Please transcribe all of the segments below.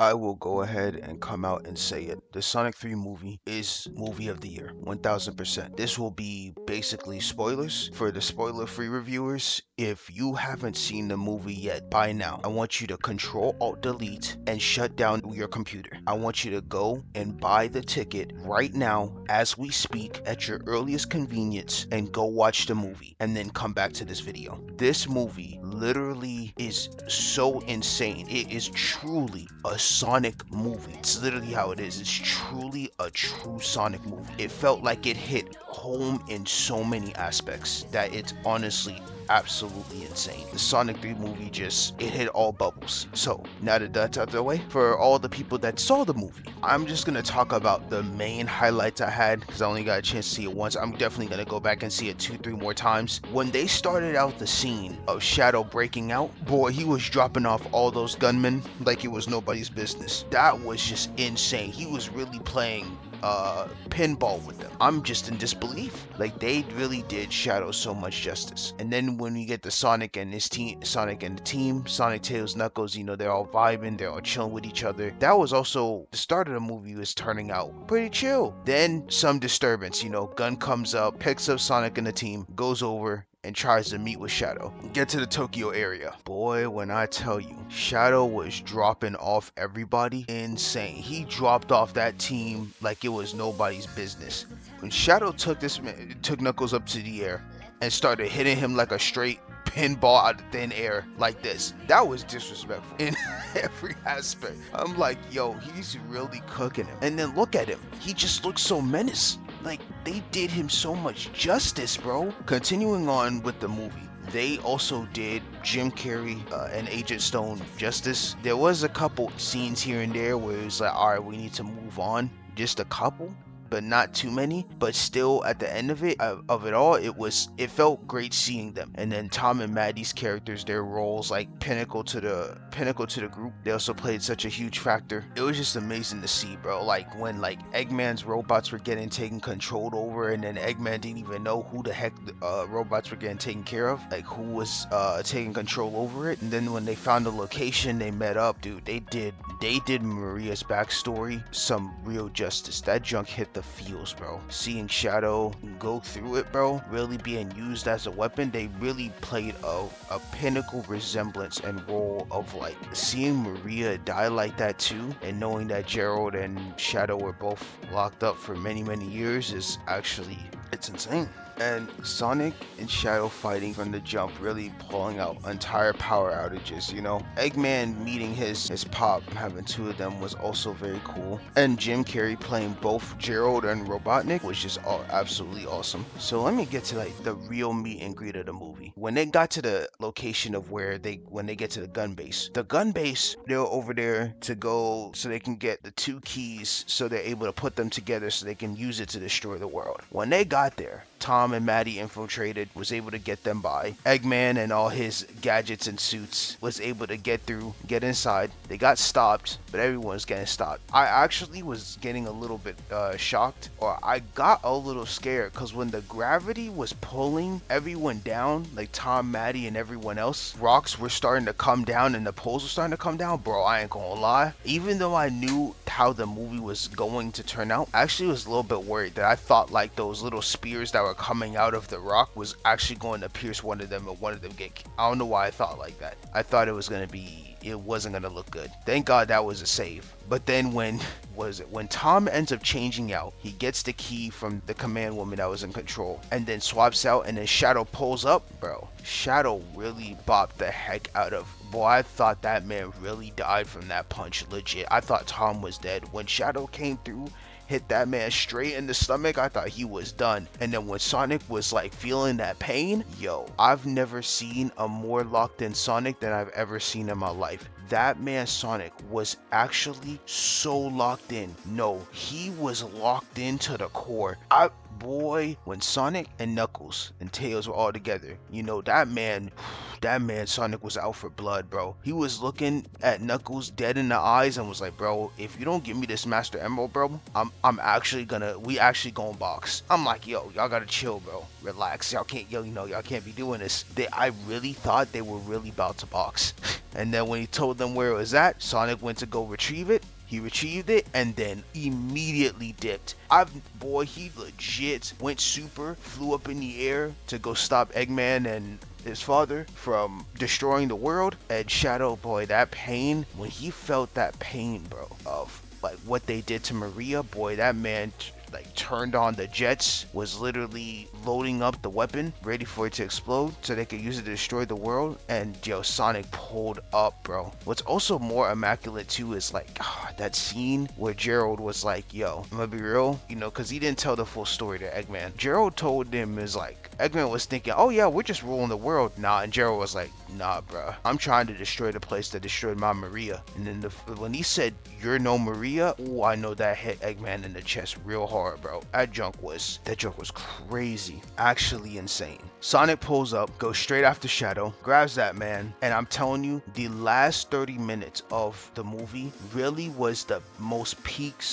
I will go ahead and come out and say it. The Sonic 3 movie is movie of the year, 1000%. This will be basically spoilers for the spoiler-free reviewers. If you haven't seen the movie yet by now, I want you to Control Alt Delete and shut down your computer. I want you to go and buy the ticket right now as we speak at your earliest convenience and go watch the movie and then come back to this video. This movie literally is so insane. It is truly a Sonic movie. It's literally how it is. It's truly a true Sonic movie. It felt like it hit home in so many aspects that it's honestly absolutely insane. The Sonic 3 movie it hit all bubbles. So now that that's out of the way, for all the people that saw the movie, I'm just gonna talk about the main highlights I had because I only got a chance to see it once. I'm definitely gonna go back and see it 2-3 more times. When they started out the scene of Shadow breaking out, boy, he was dropping off all those gunmen like it was nobody's business. That was just insane. He was really playing pinball with them. I'm just in disbelief. Like, they really did Shadow so much justice. And then when you get the Sonic and his team, Sonic and the team, Sonic, Tails, Knuckles, they're all vibing, they're all chilling with each other. That was also the start of the movie was turning out pretty chill. Then some disturbance, Gun comes up, picks up Sonic and the team, goes over and tries to meet with Shadow. Get to the Tokyo area. Boy, when I tell you, Shadow was dropping off everybody insane. He dropped off that team like it was nobody's business. When Shadow took Knuckles up to the air and started hitting him like a straight pinball out of thin air like this, that was disrespectful in every aspect. I'm like, yo, he's really cooking him. And then look at him. He just looks so menaced. Like, they did him so much justice, bro. Continuing on with the movie, they also did Jim Carrey and Agent Stone justice. There was a couple scenes here and there where it was like, all right, we need to move on. Just a couple, but not too many. But still, at the end of it all, it felt great seeing them. And then Tom and Maddie's characters, their roles like pinnacle to the group. They also played such a huge factor. It was just amazing to see, bro. Like when Eggman's robots were getting taken controlled over, and then Eggman didn't even know who the heck the robots were getting taken care of, like who was taking control over it. And then when they found the location, they met up, dude. They did Maria's backstory some real justice. That junk hit the feels, bro. Seeing Shadow go through it, bro, really being used as a weapon, they really played a pinnacle resemblance and role of like seeing Maria die like that too, and knowing that Gerald and Shadow were both locked up for many years is actually, it's insane. And Sonic and Shadow fighting from the jump, really pulling out entire power outages, Eggman meeting his pop, having two of them was also very cool. And Jim Carrey playing both Gerald and Robotnik was just absolutely awesome. So let me get to the real meet and greet of the movie. When they got to the location of when they get to the gun base, they were over there to go so they can get the two keys so they're able to put them together so they can use it to destroy the world. When they got there, Tom and Maddie infiltrated, was able to get them by. Eggman and all his gadgets and suits was able to get inside. They got stopped, but everyone was getting stopped. I actually was getting a little bit shocked, or I got a little scared, because when the gravity was pulling everyone down, like Tom, Maddie, and everyone else, rocks were starting to come down and the poles were starting to come down, bro, I ain't gonna lie. Even though I knew how the movie was going to turn out, I actually was a little bit worried that I thought like those little spears that were coming out of the rock was actually going to pierce one of them and one of them get. I don't know why I thought like that. I thought it wasn't gonna look good. Thank God that was a save. But then when Tom ends up changing out, he gets the key from the command woman that was in control, and then swaps out, and then Shadow pulls up, bro. Shadow really bopped the heck out of. Boy, I thought that man really died from that punch, legit. I thought Tom was dead. When Shadow came through, hit that man straight in the stomach, I thought he was done. And then when Sonic was like feeling that pain, yo, I've never seen a more locked in Sonic than I've ever seen in my life. That man Sonic was actually so locked in. No, he was locked into the core. Boy, when Sonic and Knuckles and Tails were all together, that man Sonic was out for blood, bro. He was looking at Knuckles dead in the eyes and was like, bro, if you don't give me this Master Emerald, bro, we actually gonna box. I'm like, yo, y'all gotta chill, bro. Relax. Y'all can't be doing this. I really thought they were really about to box. And then when he told them where it was at. Sonic went to go retrieve it. He retrieved it and then immediately dipped. Boy, he legit went super, flew up in the air to go stop Eggman and his father from destroying the world. And Shadow, boy, that pain, when he felt that pain, bro, of like what they did to Maria, boy, that man like turned on the jets, was literally loading up the weapon, ready for it to explode so they could use it to destroy the world. And yo, Sonic pulled up, bro. What's also more immaculate too is like that scene where Gerald was like, yo, I'm gonna be real, you know, because he didn't tell the full story to Eggman. Gerald told him is like, Eggman was thinking, oh yeah, we're just ruling the world. Nah, and Gerald was like, nah, bro, I'm trying to destroy the place that destroyed my Maria. And then when he said, you're no Maria, oh, I know that hit Eggman in the chest real hard, bro. That junk was crazy, actually insane. Sonic pulls up, goes straight after Shadow, grabs that man, and I'm telling you, the last 30 minutes of the movie really was the most peak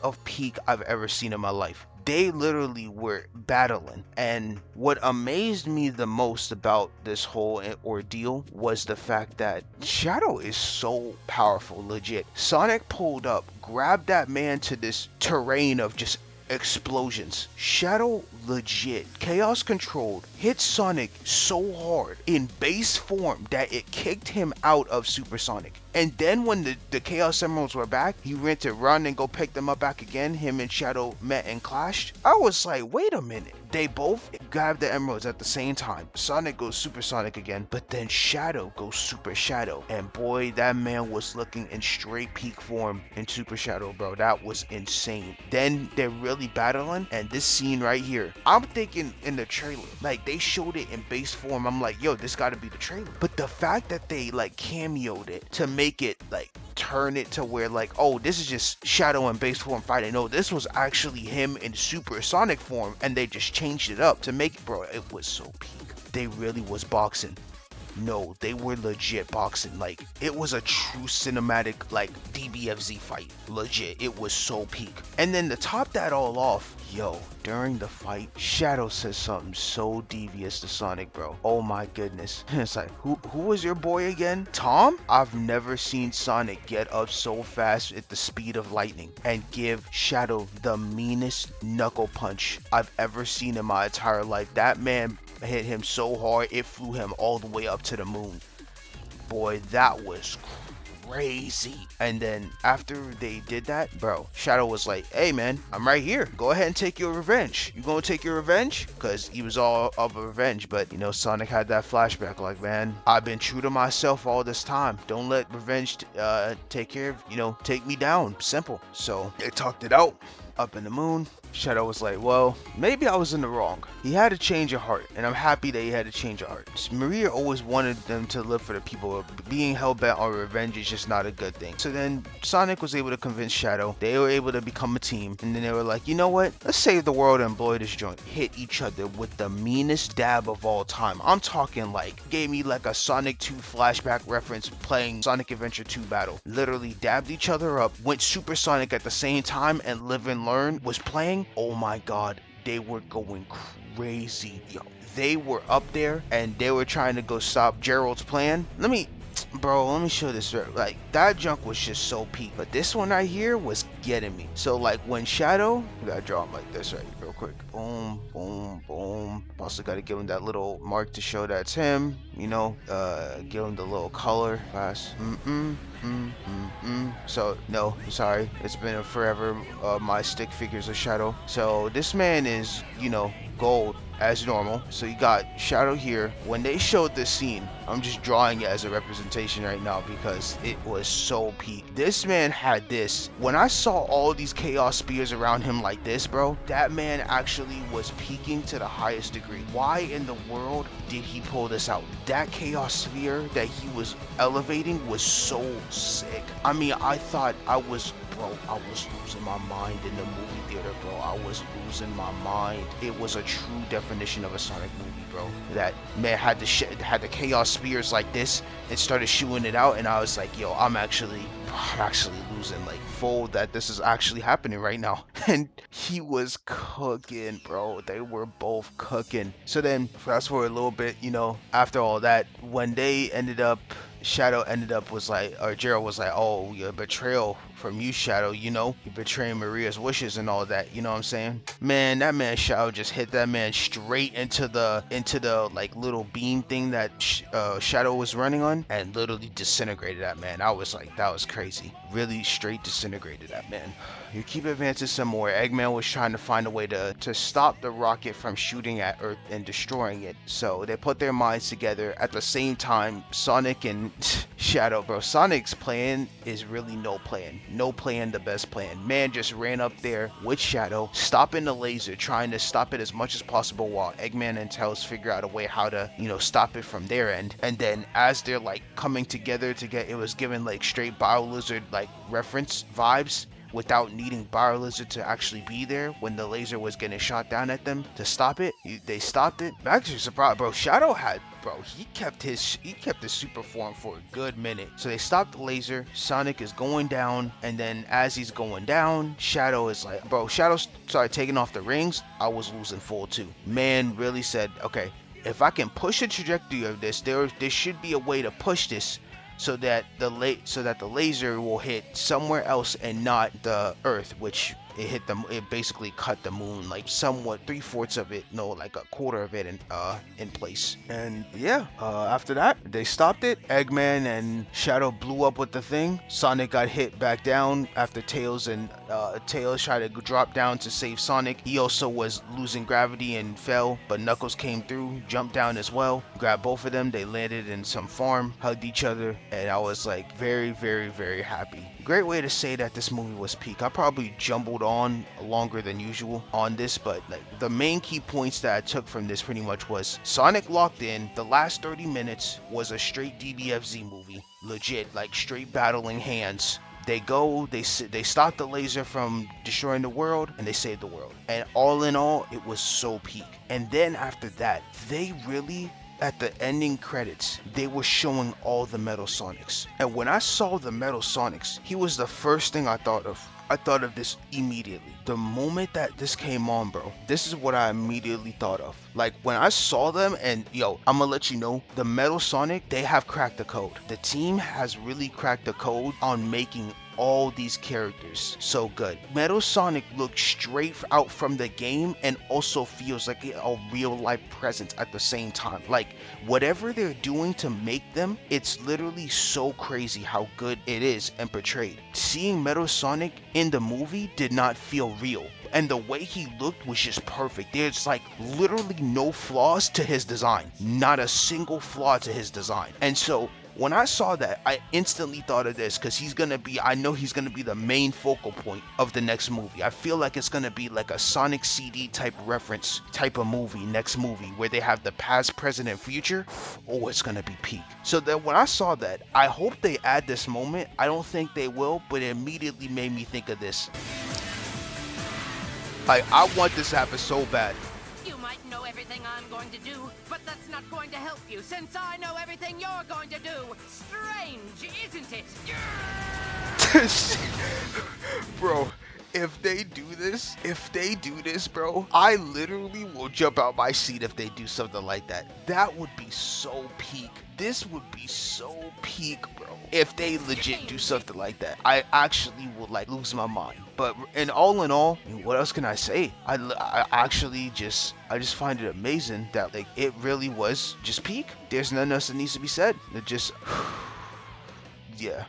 of peak I've ever seen in my life. They literally were battling, and what amazed me the most about this whole ordeal was the fact that Shadow is so powerful, legit. Sonic pulled up, grabbed that man to this terrain of just explosions. Shadow legit, chaos controlled, hit Sonic so hard in base form that it kicked him out of Supersonic. And then when the Chaos Emeralds were back, he went to run and go pick them up back again. Him and Shadow met and clashed. I was like, wait a minute. They both grabbed the emeralds at the same time. Sonic goes Supersonic again, but then Shadow goes Super Shadow. And boy, that man was looking in straight peak form in Super Shadow, bro. That was insane. Then they're really battling, and this scene right here, I'm thinking in the trailer, like they showed it in base form. I'm like, yo, this gotta be the trailer. But the fact that they like cameoed it to make it like turn it to where like, oh, this is just Shadow in base form fighting. No, this was actually him in Supersonic form, and they just changed it up to make it, bro. It was so peak. They really was boxing. No, they were legit boxing. Like, it was a true cinematic, like, DBFZ fight. Legit. It was so peak. And then to top that all off, yo, during the fight, Shadow says something so devious to Sonic, bro. Oh my goodness. It's like, who was your boy again? Tom? I've never seen Sonic get up so fast at the speed of lightning and give Shadow the meanest knuckle punch I've ever seen in my entire life. That man hit him so hard, it flew him all the way up to the moon. Boy, that was crazy. And then after they did that, bro, Shadow was like, hey man, I'm right here, go ahead and take your revenge. You gonna take your revenge? Because he was all of a revenge. But you know, Sonic had that flashback like, man, I've been true to myself all this time. Don't let revenge take care of, you know, take me down. Simple. So they talked it out up in the moon. Shadow was like, well, maybe I was in the wrong. He had a change of heart, and I'm happy that he had a change of heart. Maria always wanted them to live for the people. Being hell-bent on revenge is just not a good thing. So then Sonic was able to convince Shadow. They were able to become a team, and then they were like, you know what? Let's save the world and blow this joint. Hit each other with the meanest dab of all time. I'm talking like, gave me like a Sonic 2 flashback reference playing Sonic Adventure 2 battle. Literally dabbed each other up, went Supersonic at the same time, and Live and Learn was playing. Oh my god, they were going crazy. Yo, they were up there and they were trying to go stop Gerald's plan. Let me show this. Like, that junk was just so peak, but this one right here was getting me. So like when Shadow, I gotta draw him like this right real quick. Boom, boom, boom. Also gotta give him that little mark to show that's him, you know. Give him the little color. Fast. So no, sorry, it's been a forever. My stick figures of Shadow. So this man is, you know, gold as normal. So you got Shadow here. When they showed this scene, I'm just drawing it as a representation right now because it was so peak. This man had this. When I saw all these chaos spears around him like this, bro, that man actually was peaking to the highest degree. Why in the world did he pull this out? That chaos sphere that he was elevating was so sick. I mean, I thought I was losing my mind in the movie theater, bro. I was losing my mind. It was a true definition of a Sonic movie, bro. That man had the chaos spears like this and started shooting it out, and I was like, yo, I'm actually losing, like, full that this is actually happening right now. And he was cooking, bro. They were both cooking. So then fast forward a little bit, you know, after all that, when they ended up, Shadow ended up was like, or Gerald was like, oh, your betrayal from you, Shadow, you know, you betraying Maria's wishes and all that, you know what I'm saying? Man, that man Shadow just hit that man straight into the like little beam thing that Shadow was running on, and literally disintegrated that man. I was like, that was crazy. Really straight disintegrated that man. You keep advancing some more. Eggman was trying to find a way to stop the rocket from shooting at Earth and destroying it. So they put their minds together. At the same time, Sonic and Shadow, bro. Sonic's plan is really no plan. No plan, the best plan. Man just ran up there with Shadow, stopping the laser, trying to stop it as much as possible while Eggman and Tails figure out a way how to, you know, stop it from their end. And then as they're like coming together to get, it was given like straight BioLizard like reference vibes, without needing BioLizard to actually be there when the laser was getting shot down at them to stop it. They stopped it. I'm actually surprised, bro. Shadow had, bro, he kept his super form for a good minute. So they stopped the laser. Sonic is going down, and then as he's going down, Shadow is like, bro, Shadow started taking off the rings. I was losing full too. Man really said, okay, if I can push the trajectory of this, there should be a way to push this so that the laser will hit somewhere else and not the Earth, which it basically cut the moon like somewhat 3/4 of it, no, like a quarter of it in place. And yeah, after that they stopped it. Eggman and Shadow blew up with the thing. Sonic got hit back down after Tails tried to drop down to save Sonic. He also was losing gravity and fell, but Knuckles came through, jumped down as well, grabbed both of them. They landed in some farm, hugged each other, and I was like very, very, very happy. Great way to say that this movie was peak. I probably jumbled on longer than usual on this, but like the main key points that I took from this pretty much was Sonic locked in. The last 30 minutes was a straight DBFZ movie, legit, like straight battling hands. They stop the laser from destroying the world, and they save the world. And all in all, it was so peak. And then after that, they really, at the ending credits, they were showing all the Metal Sonics. And when I saw the Metal Sonics, he was the first thing I thought of. I thought of this immediately. The moment that this came on, bro, this is what I immediately thought of. Like when I saw them, and yo, I'm gonna let you know, the Metal Sonic, they have cracked the code. The team has really cracked the code on making all these characters so good. Metal Sonic looks straight out from the game and also feels like a real life presence at the same time. Like whatever they're doing to make them, it's literally so crazy how good it is and portrayed. Seeing Metal Sonic in the movie did not feel real. And the way he looked was just perfect. There's like literally no flaws to his design. Not a single flaw to his design. And so when I saw that, I instantly thought of this because I know he's going to be the main focal point of the next movie. I feel like it's going to be like a Sonic CD type reference type of movie, next movie, where they have the past, present, and future. Oh, it's going to be peak. So that when I saw that, I hope they add this moment. I don't think they will, but it immediately made me think of this. Like, I want this to happen so bad. You might know everything I'm going to do, but that's not going to help you since I know everything you're going to do. Strange, isn't it? Bro, if they do this, bro, I literally will jump out my seat if they do something like that. That would be so peak. This would be so peak, bro. If they legit do something like that, I actually would like lose my mind. But in all, what else can I say? I actually just find it amazing that like it really was just peak. There's nothing else that needs to be said. It just, yeah.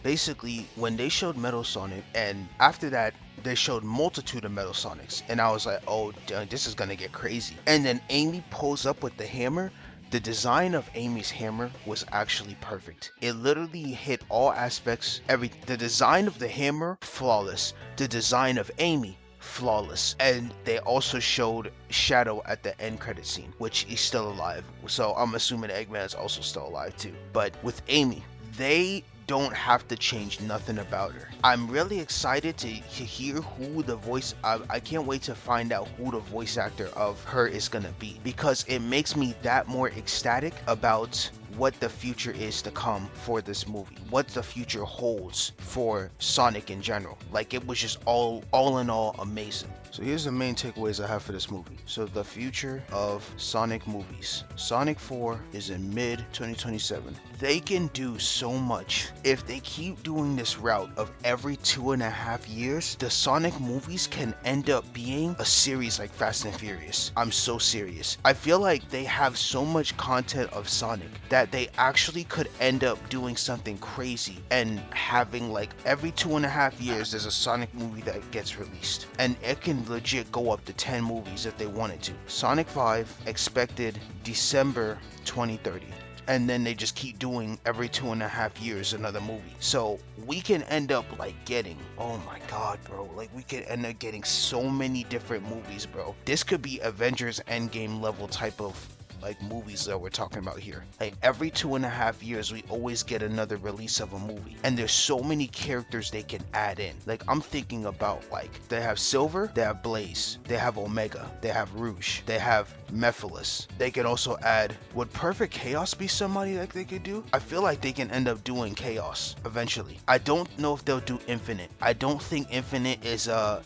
Basically, when they showed Metal Sonic, and after that, they showed multitude of Metal Sonics, and I was like, oh, this is gonna get crazy. And then Amy pulls up with the hammer. The design of Amy's hammer was actually perfect. It literally hit all aspects. The design of the hammer, flawless. The design of Amy, flawless. And they also showed Shadow at the end credit scene, which is still alive. So I'm assuming Eggman is also still alive too. But with Amy, they don't have to change nothing about her. I'm really excited to hear who the voice, I can't wait to find out who the voice actor of her is gonna be, because it makes me that more ecstatic about what the future is to come for this movie, what the future holds for Sonic in general. Like, it was just all in all amazing. So here's the main takeaways I have for this movie. So the future of Sonic movies. Sonic 4 is in mid 2027. They can do so much. If they keep doing this route of every 2.5 years, the Sonic movies can end up being a series like Fast and Furious. I'm so serious. I feel like they have so much content of Sonic that they actually could end up doing something crazy and having like every 2.5 years there's a Sonic movie that gets released. And it can legit go up to 10 movies if they wanted to. Sonic 5 expected December 2030. And then they just keep doing every 2.5 years another movie. So we can end up like getting, oh my god, bro, like we could end up getting so many different movies, bro. This could be Avengers Endgame level type of like movies that we're talking about here. Like every 2.5 years we always get another release of a movie, and there's so many characters they can add in. Like I'm thinking about, like, they have Silver, they have Blaze, they have Omega, they have Rouge, they have Mephiles. They can also add, would Perfect Chaos be somebody like they could do? I feel like they can end up doing Chaos eventually. I don't know if they'll do Infinite. I don't think Infinite is a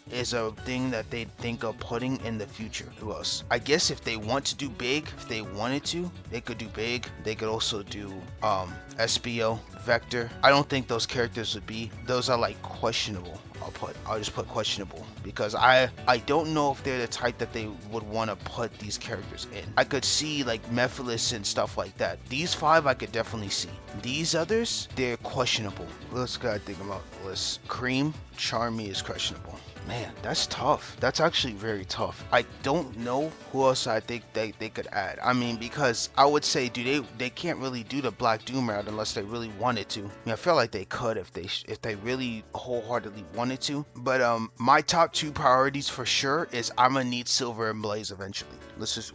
thing that they think of putting in the future. Who else? I guess if they want to do big, if they wanted to, they could do big. They could also do SBO, Vector. I don't think those characters would be, those are like questionable. I'll just put questionable, because I don't know if they're the type that they would want to put these characters in. I could see like Mephiles and stuff like that. These 5 I could definitely see. These others, they're questionable. Let's gotta think about the list. Cream, Charmy is questionable. Man, that's tough. That's actually very tough. I don't know who else I think they could add. I mean, because I would say, they can't really do the Black Doom route unless they really wanted to. I mean, I feel like they could if they really wholeheartedly wanted to. But my top 2 priorities for sure is I'm gonna need Silver and Blaze eventually.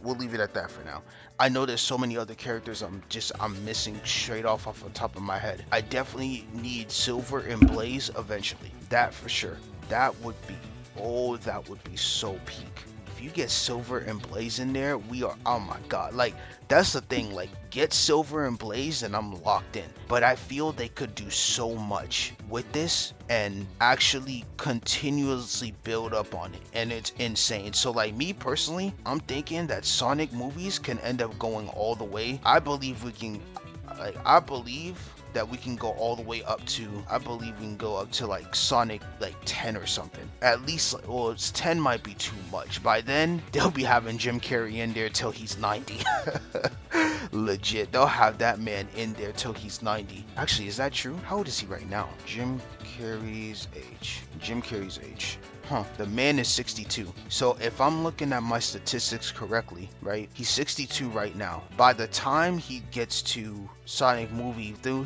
We'll leave it at that for now. I know there's so many other characters I'm missing straight off the top of my head. I definitely need Silver and Blaze eventually. That for sure. That would be so peak. If you get Silver and Blaze in there, we are, oh my god, like, that's the thing, like, get Silver and Blaze and I'm locked in. But I feel they could do so much with this and actually continuously build up on it, and it's insane. So like, me personally, I'm thinking that Sonic movies can end up going all the way. I believe that we can go all the way up to, I believe we can go up to like Sonic like 10 or something. At least, well, it's 10 might be too much. By then, they'll be having Jim Carrey in there till he's 90. Legit, they'll have that man in there till he's 90. Actually, is that true? How old is he right now? Jim Carrey's age. Huh, the man is 62. So if I'm looking at my statistics correctly, right, he's 62 right now. By the time he gets to Sonic movie 2,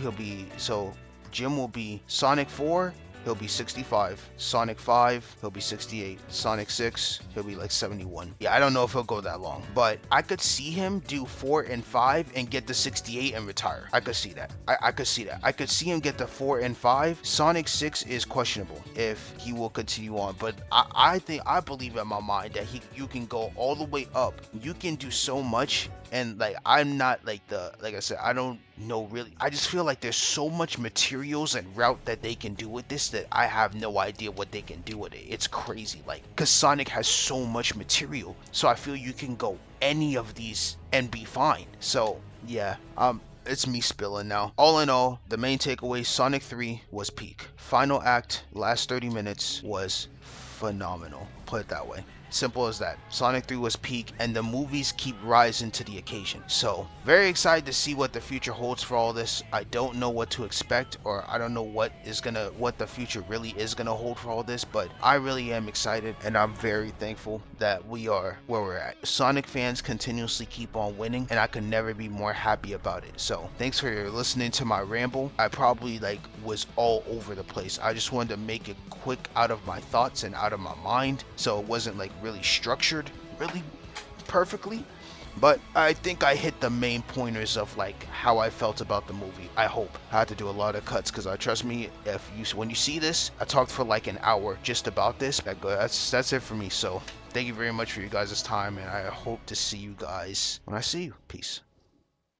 Jim will be Sonic 4, he'll be 65. Sonic 5, he'll be 68. Sonic 6, he'll be like 71. Yeah, I don't know if he'll go that long, but I could see him do 4 and 5 and get to 68 and retire. I could see that. I could see that. I could see him get to 4 and 5. Sonic 6 is questionable if he will continue on, but I believe in my mind that you can go all the way up. You can do so much. And like, I'm not like I said, I don't know really. I just feel like there's so much materials and route that they can do with this that I have no idea what they can do with it. It's crazy, like, because Sonic has so much material. So I feel you can go any of these and be fine. So yeah, it's me spilling now. All in all, the main takeaway, Sonic 3 was peak. Final act, last 30 minutes was phenomenal. Put it that way. Simple as that. Sonic 3 was peak, and the movies keep rising to the occasion. So, very excited to see what the future holds for all this. I don't know what to expect, or I don't know what the future really is gonna hold for all this, but I really am excited, and I'm very thankful that we are where we're at. Sonic fans continuously keep on winning, and I could never be more happy about it. So, thanks for listening to my ramble. I probably was all over the place. I just wanted to make it quick out of my thoughts and out of my mind, so it wasn't really structured really perfectly, but I think I hit the main pointers of how I felt about the movie. I hope. I had to do a lot of cuts because trust me, when you see this, I talked for an hour just about this. That's it for me. So thank you very much for you guys' time, and I hope to see you guys when I see you. Peace.